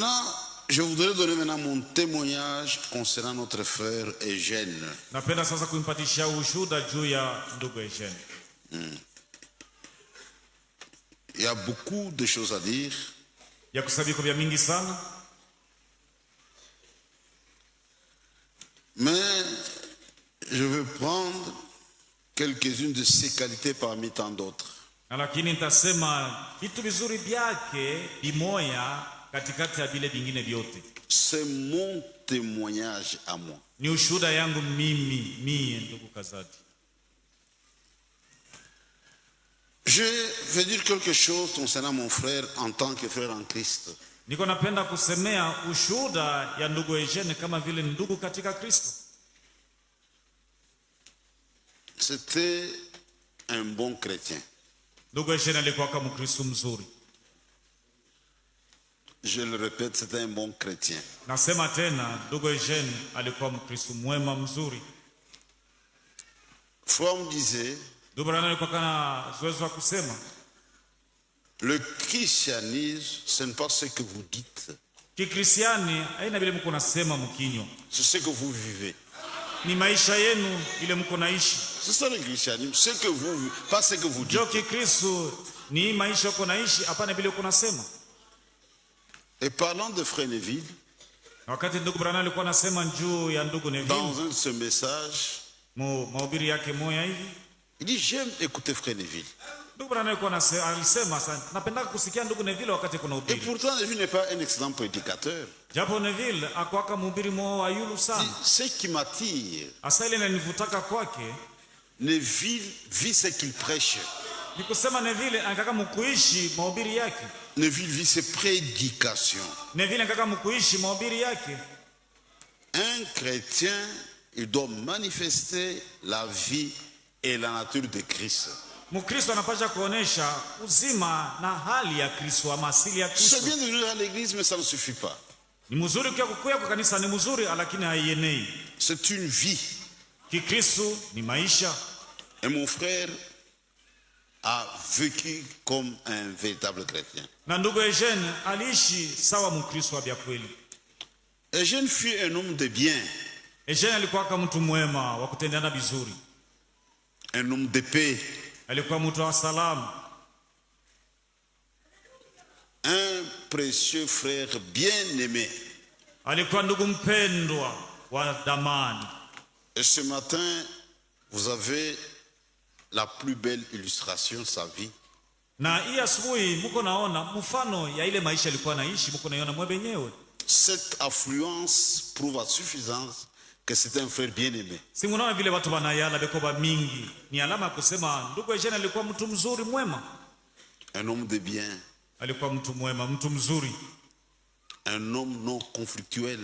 Maintenant, je voudrais donner maintenant mon témoignage concernant notre frère Eugène. Napenda sasa kumpatisha ushuhuda juu ya ndugu Eugène. Il y a beaucoup de choses à dire. Ya kusabiko vya mingi sana. Mais je veux prendre quelques-unes de ses qualités parmi tant d'autres. Lakini nitasema vitu vizuri vyake bimoya katikati ya vile vingine vyote. C'est mon témoignage à moi. Ni ushuhuda yangu mie ndugu Kazadi. Je vais dire quelque chose concernant mon frère en tant que frère en Christ. Niko napenda kusemea ushuhuda ya ndugu Eugène kama vile ndugu katika Kristo. C'était un bon chrétien. Ndugu Eugène alikuwa kama Mkristo mzuri. Je le répète, c'était un bon chrétien. Nasema tena ndugu Eugène alikuwa Mkristo mwema mzuri. Fromm disait, le christianisme, ce n'est pas ce que vous dites. C'est ce que vous vivez. C'est ça le christianisme, ce que vous vivez, pas ce que vous dites. Et parlant de frère Neville, dans un de ce message, il dit, j'aime écouter frère Neville. Et pourtant, Neville n'est pas un excellent prédicateur. Ce qui m'attire, Neville vit ce qu'il prêche. Neville vit ses prédications. Un chrétien, il doit manifester la vie et la nature de Christ. C'est bien de venir à l'église, mais ça ne suffit pas. C'est une vie. Et mon frère a vécu comme un véritable chrétien. Eugène fut un homme de bien. Un homme de paix. Un précieux frère bien-aimé. Et ce matin, vous avez la plus belle illustration de sa vie. Cette affluence prouve à suffisance que c'est un frère bien-aimé. Un homme de bien. Un homme non conflictuel.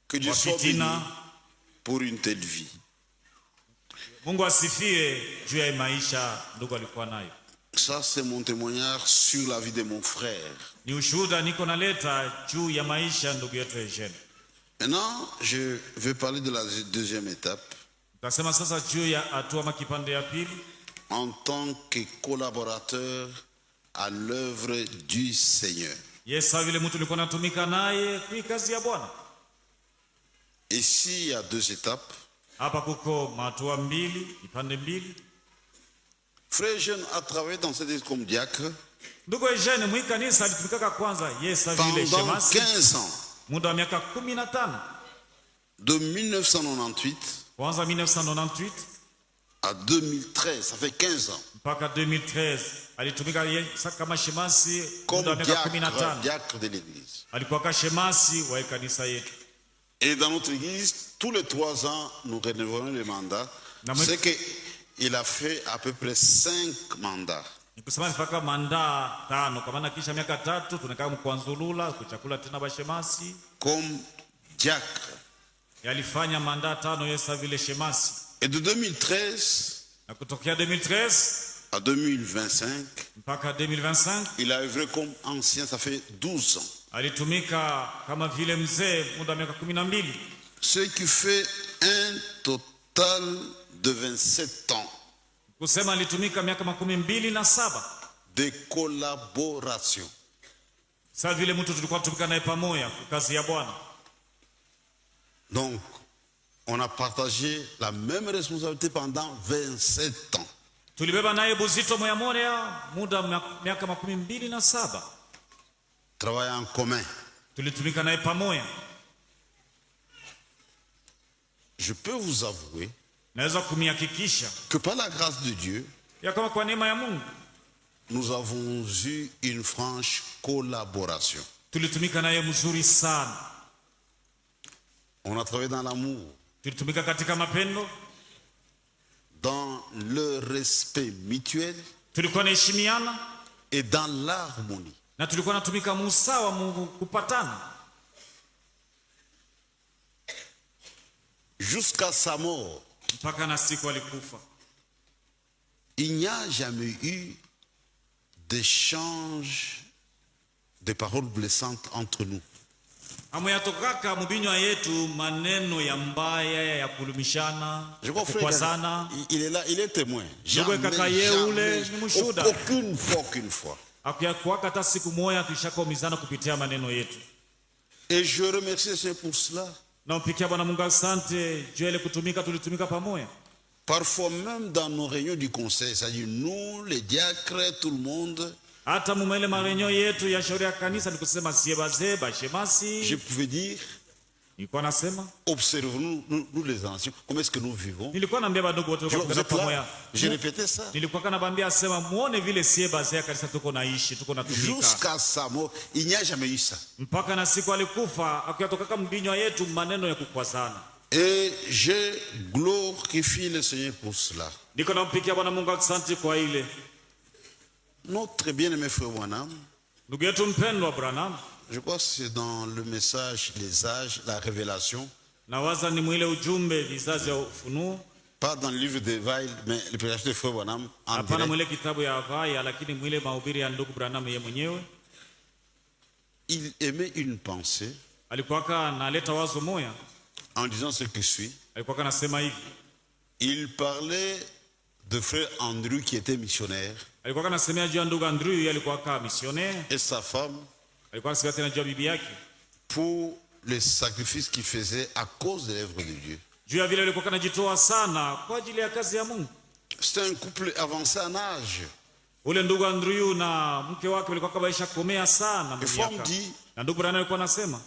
Que Dieu soit béni pour une telle vie. Ça, c'est mon témoignage sur la vie de mon frère. Maintenant, je vais parler de la deuxième étape. En tant que collaborateur à l'œuvre du Seigneur. Ici, il y a deux étapes. Frère Eugène a travaillé dans cette église comme diacre pendant 15 ans. De 1998 à 2013, ça fait 15 ans. Comme diacre de l'église. Et dans notre église, tous les 3 ans, nous renouvelons le mandat. C'est qu'il a fait à peu près 5 mandats. Comme diacre. Et de 2013 à 2025, il a œuvré comme ancien, ça fait 12 ans. Ce qui fait un total de 27 ans de collaboration. Sasa vile mtu tulikuwa tumika naye pamoja kwa kazi ya Bwana. Donc, on a partagé la même responsabilité pendant 27 ans. Tulibeba naye buzito moya moya muda miaka 27. Travailler en commun. Tulitumika naye pamoja. Je peux vous avouer Naweza kumhakikisha que par la grâce de Dieu, ya kama kwa neema ya Mungu nous avons eu une franche collaboration. tulitumika naye mzuri sana. On a travaillé dans l'amour, Tulitumika katika mapendo, dans le respect mutuel tulikuwa naheshimiana et dans l'harmonie. na tulikuwa natumika musawa kupatana Jusqu'à sa mort. mpaka na siku alikufa. Il n'y a jamais eu d'échange de paroles blessantes entre nous. Amuyatokaka mubinywa yetu maneno ya mbaya ya kulumishana, Je crois kukwazana. il est là, il est témoin. Aucune fois. Akuyakuwaka hata siku moja tulishakomizana kupitia maneno yetu. Et je remercie le Seigneur pour cela. Na mpikia Bwana Mungu asante juu ile kutumika, tulitumika pamoja. Parfois même dans nos réunions du conseil, c'est-à-dire nous, les diacres, tout le monde. Hata mumele marenyo yetu ya shauri ya kanisa nikusema sie bazee bashemasi. Je pouvais dire, nilikuwa nasema, observons nous les anciens, comment est-ce que nous vivons. Nilikuwa naambia badogo wote kwa pamoja. Je répétais ça. Nilikuwa kanabambia sema muone vile sie bazee ya kanisa tuko naishi, tuko natumika. Jusqu'à sa mort, il n'y a jamais eu ça. Mpaka na siku alikufa akiyatokaka mbinywa yetu maneno ya kukwazana. Et je glorifie le Seigneur pour cela. Niko nampikia Bwana Mungu asante kwa ile. Notre bien-aimé frère Branham, ndugu yetu mpendwa Branham, je crois que c'est dans le message les âges, la révélation. Nawaza ni mwile ujumbe vizazi ya ufunuo. Pas dans le livre de Vail, mais le prédicateur de frère Branham en direct. Hapana mwile kitabu ya Vail, lakini mwile mahubiri ya ndugu Branham yeye mwenyewe. Il aimait une pensée. Alikuwa analeta wazo moya en disant ce qui suit. Alikuwa anasema hivi. Il parlait de frère Andrew qui était missionnaire. Alikuwa anasemea juu ya ndugu Andrew, alikuwa missionnaire. Et sa femme. Alikuwa anasemea tena juu ya bibi yake. Pour les sacrifices qu'il faisait à cause de l'œuvre de Dieu. Juu ya vile alikuwa anajitoa sana kwa ajili ya kazi ya Mungu. C'était un couple avancé en âge. Ule ndugu Andrew na mke wake walikuwa kabaisha komea sana miaka. Na ndugu Branham alikuwa anasema,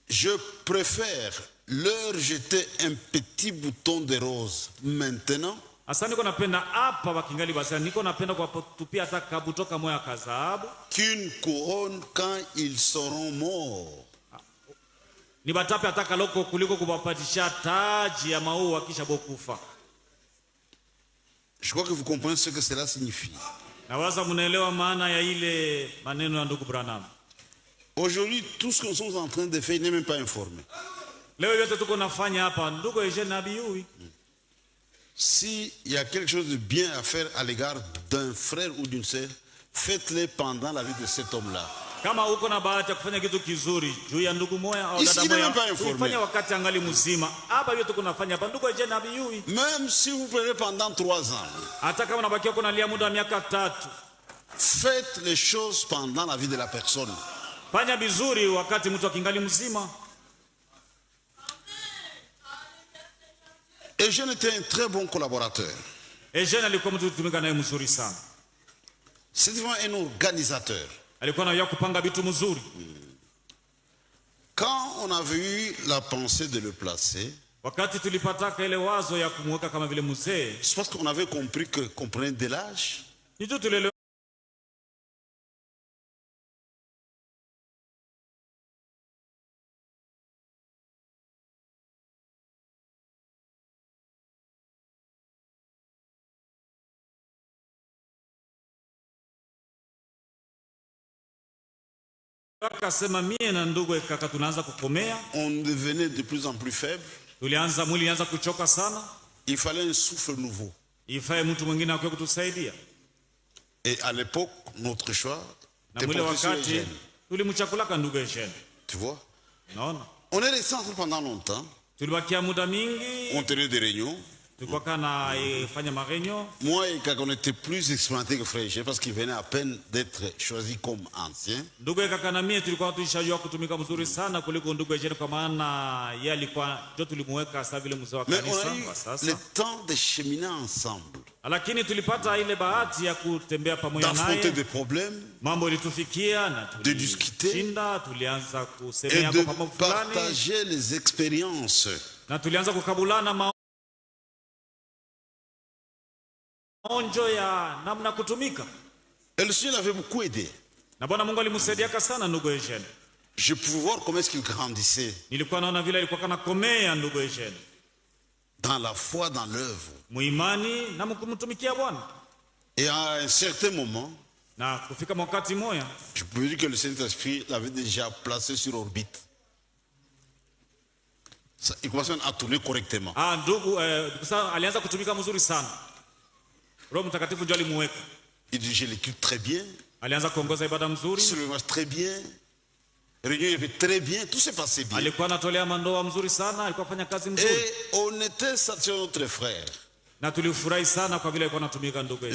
je préfère leur jeter un petit bouton de rose maintenant. Asa niko napenda hapa wakingali basi, niko napenda kwa tupia hata kabutoka moya kazahabu. Qu'une couronne quand ils seront morts. Ni batape hata kaloko kuliko kuwapatisha taji ya maua kisha bokufa. Je crois que vous comprenez ce que cela signifie. Nawaza mnaelewa maana ya ile maneno ya ndugu Branham. Aujourd'hui, tout ce que nous sommes en train de faire, il n'est même pas informé. Leo yote tuko nafanya hapa ndugu Eugene Nabiyui. S'il y a quelque chose de bien à faire à l'égard d'un frère ou d'une sœur, faites-le pendant la vie de cet homme-là. Kama uko na bahati ya kufanya kitu kizuri juu ya ndugu moya au dada moya, fanya wakati angali mzima. Hapa yote tuko nafanya hapa ndugu Eugene Nabiyui. Même si vous prenez pendant 3 ans. Hata kama unabakia uko nalia muda wa miaka 3. Faites les choses pendant la vie de la personne. Fanya vizuri wakati mtu akingali mzima. Eugène était un très bon collaborateur. Eugène alikuwa mtu kutumika naye mzuri sana. C'est vraiment un organisateur. Alikuwa anaweza kupanga vitu mzuri. Quand on avait eu la pensée de le placer, wakati tulipataka ile wazo ya kumweka kama vile mzee, c'est parce qu'on avait compris que qu'on prenait de l'âge. Ndio tulele akasema mie na ndugu kaka tunaanza kukomea. On devenait de plus en plus faible. Tulianza mwili anza kuchoka sana. Il fallait un souffle nouveau. Ifaye mtu mwingine akwe kutusaidia. Et à l'époque, notre choix était professeur Eugène. Tulimchakulaka ndugu Eugène. Tu vois? Non. On est resté ensemble pendant longtemps. Tulibakia muda mingi. On tenait des réunions. Moi, quand on était plus expérimenté que frère Eugène, parce qu'il venait à peine d'être choisi comme ancien. Mais on a eu le temps de cheminer ensemble, d'affronter des problèmes, de discuter et de partager les expériences. Et le Seigneur l'avait beaucoup aidé. Je pouvais voir comment est-ce qu'il grandissait dans la foi, dans l'œuvre. Et à un certain moment, je peux dire que le Saint-Esprit l'avait déjà placé sur orbite. Il commençait à tourner correctement. Il dirigeait l'équipe très bien. Il se levait très bien. Réunion était très bien. Tout s'est passé bien. Et on était satisfait de notre frère. Je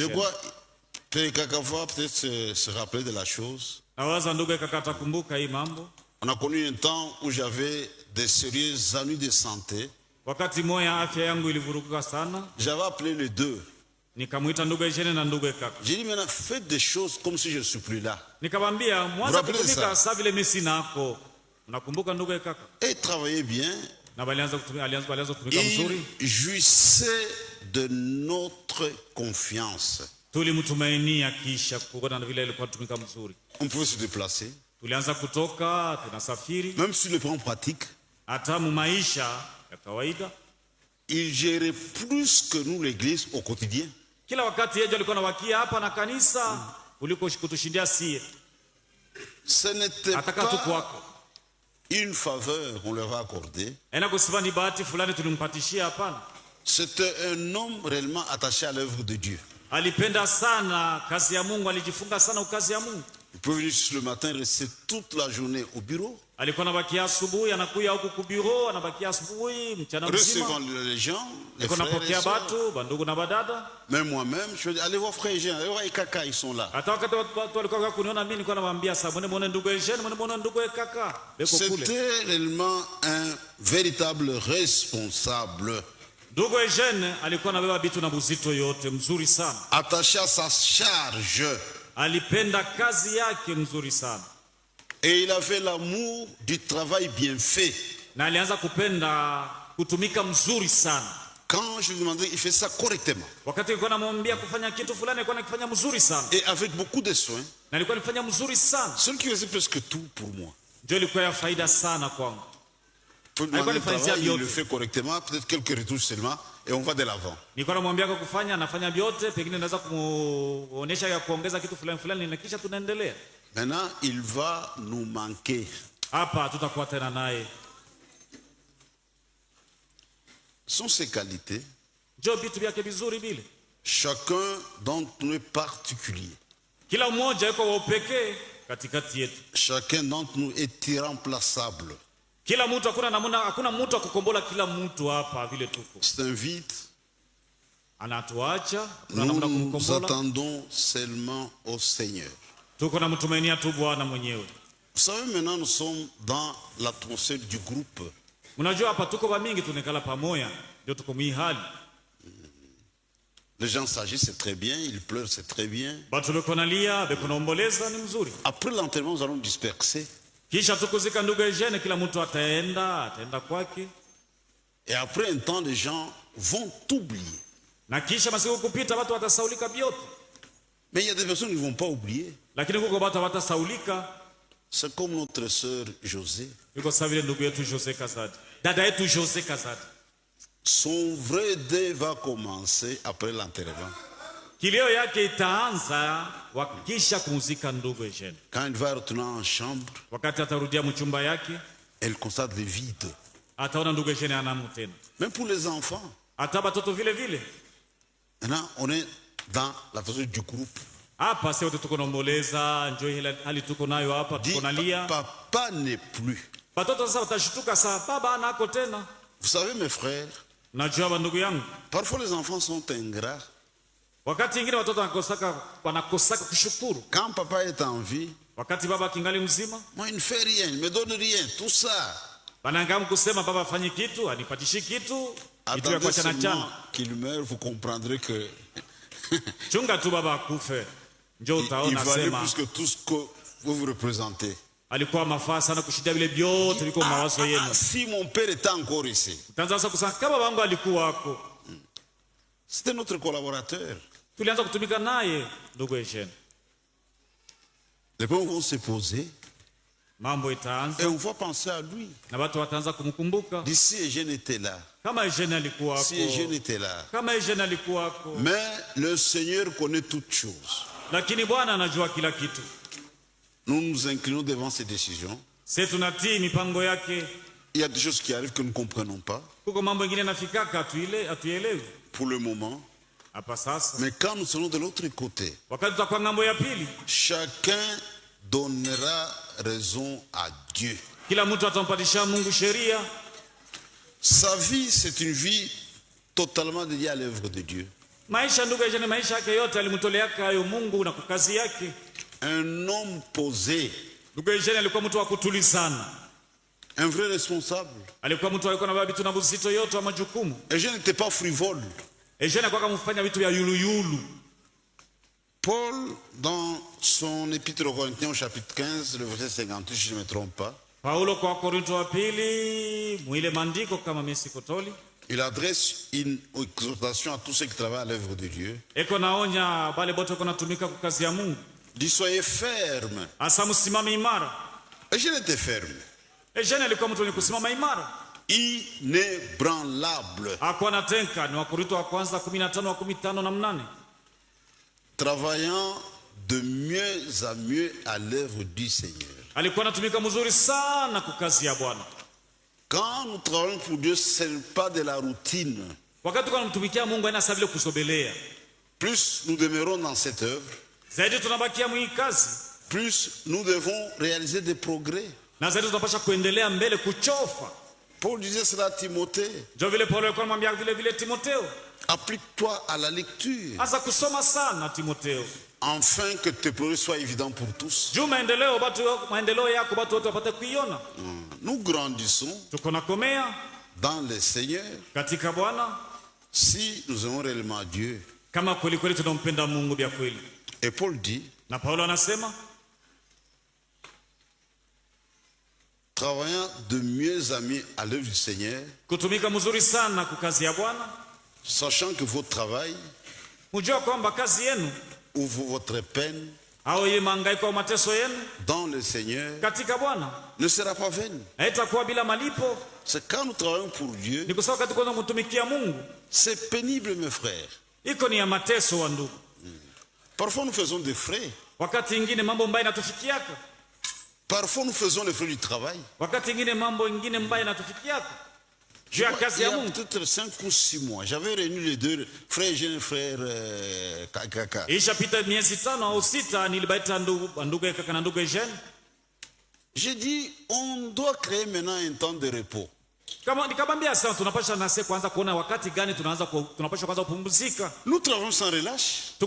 crois que Kakava peut-être se rappeler de la chose. On a connu un temps où j'avais des sérieux ennuis de santé. J'avais appelé les deux. J'ai dit maintenant faites des choses comme si je ne suis plus là. Vous rappelez ça? Et travaillez bien. Il jouissait de notre confiance. On pouvait se déplacer. Même sur le plan pratique, il gérait plus que nous l'église au quotidien. Ce n'était pas une faveur qu'on leur a accordée. C'était un homme réellement attaché à l'œuvre de Dieu. Il peut venir le matin, rester toute la journée au bureau, recevant les gens, les frères et sœurs. Même moi-même, je dis, allez voir frère Eugène, allez voir les Kaka, ils sont là. C'était réellement un véritable responsable, attaché à sa charge. Et il avait l'amour du travail bien fait. Quand je lui demandais, il fait ça correctement. Et avec beaucoup de soins. Celui qui faisait presque tout pour moi. Pour demander le travail, il le fait correctement, peut-être quelques retouches seulement, et on va de l'avant. Maintenant, il va nous manquer. Sont ses qualités. Chacun d'entre nous est particulier. Chacun d'entre nous est irremplaçable. C'est un vide. Nous attendons seulement au Seigneur. Vous savez, maintenant nous sommes dans l'atmosphère du groupe. Les gens s'agissent, c'est très bien, ils pleurent, c'est très bien. Après l'enterrement, nous allons disperser. Et après un temps, les gens vont t'oublier. Mais il y a des personnes qui ne vont pas oublier. C'est comme notre sœur José. Son vrai dé va commencer après l'enterrement. Quand il va retourner en chambre, elle constate le vide. Même pour les enfants. Maintenant, on est dans la façon du groupe. Papa n'est plus. Vous savez, mes frères, Najua ndugu yangu, parfois les enfants sont ingrats. Wakati ingine watoto wanakosaka kushukuru. Quand papa est en vie, wakati baba kingali mzima, moi il ne fait rien, il me donne rien, tout ça. Banangamu kusema baba afanye kitu, anipatishi kitu, kitu ya kuachana chana. Qu'il meurt, vous comprendrez que chunga tu baba akufe. Njoo utaona sema. Il valait plus que tout ce que vous représentez. Alikuwa mafaa sana kushinda vile vyote viko mawazo yenu. Si mon père était encore ici. Utaanza sasa kusema kama bangu alikuwa wako. C'était notre collaborateur. Tulianza kutumika naye ndugu Eugene. Les gens vont se poser. Mambo itaanza. Et on va penser à lui. Na watu wataanza kumkumbuka. D'ici Eugene était là. Kama Eugene alikuwa wako. Si Eugene était là. Kama Eugene alikuwa wako. Mais le Seigneur connaît toutes choses. Lakini Bwana anajua kila kitu. Nous nous inclinons devant ses décisions. Sisi tunatii mipango yake. Il y a des choses qui arrivent que nous ne comprenons pas. Kuko mambo mengine nafikaka atuelewi. Pour le moment. Mais quand nous serons de l'autre côté, chacun donnera raison à Dieu. Sa vie, c'est une vie totalement dédiée à l'œuvre de Dieu. Un homme posé. Un vrai responsable. Et je n'étais pas frivole. Paul, dans son épître aux Corinthiens au chapitre 15, le verset 58, si je ne me trompe pas, il adresse une exhortation à tous ceux qui travaillent à l'œuvre de Dieu. Il dit, soyez fermes. Et je n'étais ferme. Inébranlable. Travaillant de mieux en mieux à l'œuvre du Seigneur. Quand nous travaillons pour Dieu, ce n'est pas de la routine. Plus nous demeurons dans cette œuvre, plus nous devons réaliser des progrès. Paul disait cela à Timothée. Applique-toi à la lecture. Afin que tes progrès soient évidents pour tous. Nous grandissons dans le Seigneur si nous aimons réellement Dieu. Et Paul dit, travaillant de mieux en mieux à l'œuvre du Seigneur, sachant que votre travail ou votre peine dans le Seigneur ne sera pas vaine. C'est quand nous travaillons pour Dieu, c'est pénible, mes frères. Parfois nous faisons des frais. Parfois nous faisons les frais du travail. Il y a peut-être 5 ou 6 mois, j'avais réuni les deux frères jeunes, frères Kaka. J'ai dit, on doit créer maintenant un temps de repos. Nous travaillons sans relâche. Ce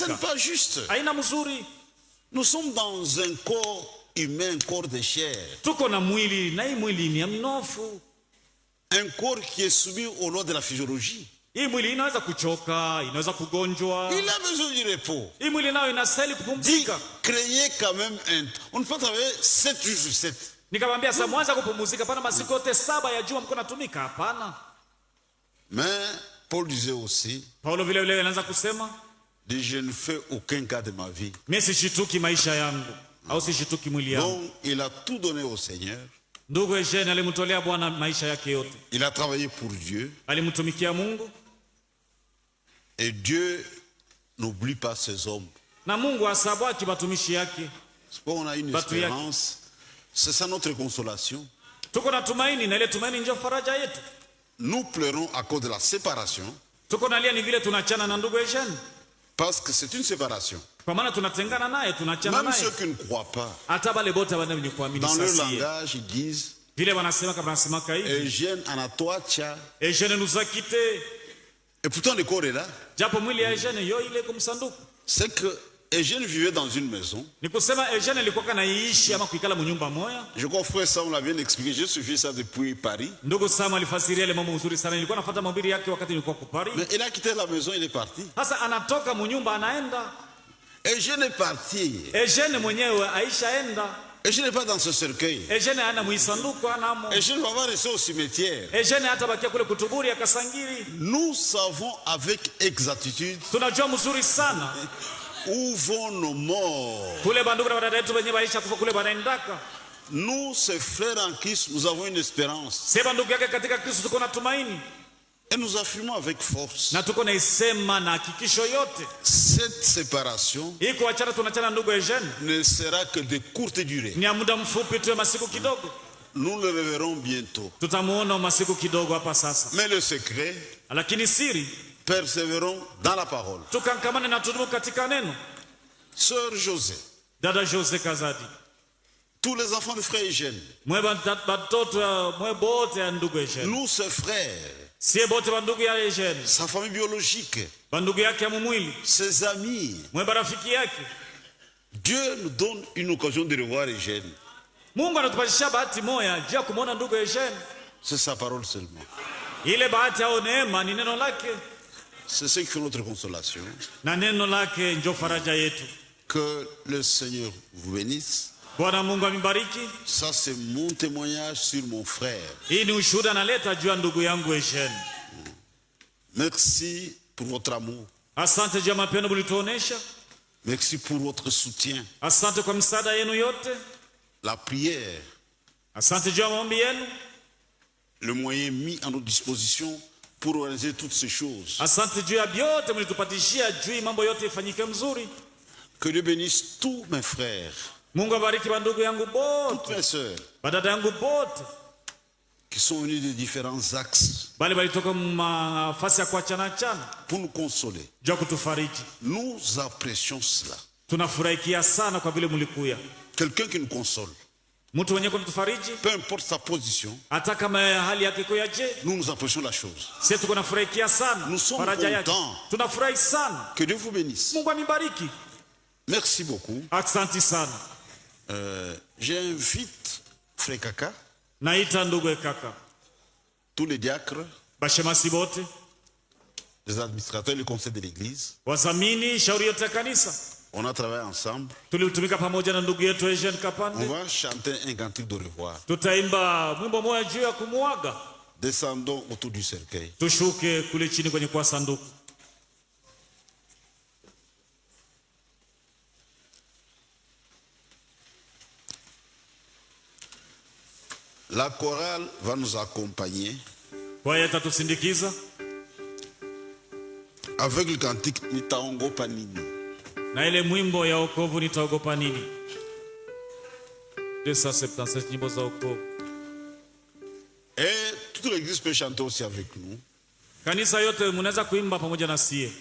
n'est pas juste. Nous sommes dans un corps humain, un corps de chair. Un corps qui est soumis aux lois de la physiologie. Il a besoin du repos. Dit, créez quand même un... On ne peut travailler 7 jours sur 7. Mais Paul disait aussi, dit, je ne fais aucun cas de ma vie. Donc il a tout donné au Seigneur. Il a travaillé pour Dieu. Et Dieu n'oublie pas ses hommes. C'est pourquoi on a une espérance. C'est ça notre consolation. Nous pleurons à cause de la séparation. Parce que c'est une séparation. Même ceux qui ne croient pas, dans leur langage, ils disent Vile wanasema kama nasemaka hivi. Eugène anatoacha. Eugène nous a quittés. Et pourtant le corps est là. Japo mwili ya Eugène yo ile kumsanduku. C'est que Eugène vivait dans une maison. Ni kusema Eugène alikuwa kanaishi ama kuikala mnyumba moja. Je crois frère Sam l'a bien expliqué. J'ai suivi ça depuis Paris. Ndugu Sam alifasiria ile mambo nzuri sana. Nilikuwa nafuata mahubiri yake wakati nilikuwa kwa Paris. Mais il a quitté la maison, il est parti. Sasa anatoka mnyumba anaenda. Eugène est parti. Eugène mwenyewe aishaenda. Eugène n'est pas dans ce cercueil. Eugène ana muisanduku anamo. Eugène va rester au cimetière. Eugène hatabakia kule kutuburi akasangiri. Nous savons avec exactitude. Tunajua mzuri sana. Où vont nos morts? Kule bandugu na dada yetu wenyewe waisha kufa kule banaendaka. Nous, ces frères en Christ, nous avons une espérance. Sema ndugu yake katika Kristo tuko na tumaini. Et nous affirmons avec force. Na tuko na isema na hakikisho yote. Cette séparation iko achana tunachana ndugu Eugène. Ne sera que de courte durée. Ni muda mfupi tu masiku kidogo. Nous le reverrons bientôt. Tutamuona masiku kidogo hapa sasa. Mais le secret, lakini siri, persévérons dans la parole. Tukankamane na tudumu katika neno. Sœur José, dada José Kazadi, tous les enfants de frère Eugène, nous ses frères, sa famille biologique, ses amis, Dieu nous donne une occasion de revoir Eugène. C'est sa parole seulement. C'est ce qui fait notre consolation. Que le Seigneur vous bénisse. Ça c'est mon témoignage sur mon frère. Merci pour votre amour. Merci pour votre soutien. La prière. Le moyen mis à notre disposition pour organiser toutes ces choses. Que Dieu bénisse tous mes frères, toutes mes sœurs, qui sont venus de différents axes pour nous consoler. Nous apprécions cela. Quelqu'un qui nous console, peu importe sa position, nous nous apprécions la chose. Nous sommes contents. Que Dieu vous bénisse. Merci beaucoup. J'invite Frère Kaka, tous les diacres, les administrateurs et le conseil de l'église. On a travaillé ensemble. On va chanter un cantique de revoir. Descendons autour du cercueil. La chorale va nous accompagner avec le cantique Nitaogopa nini. Na ile mwimbo ya wokovu nitaogopa nini. 277 nyimbo za wokovu. Et toute l'église peut chanter aussi avec nous. Kanisa yote mnaweza kuimba pamoja na sie.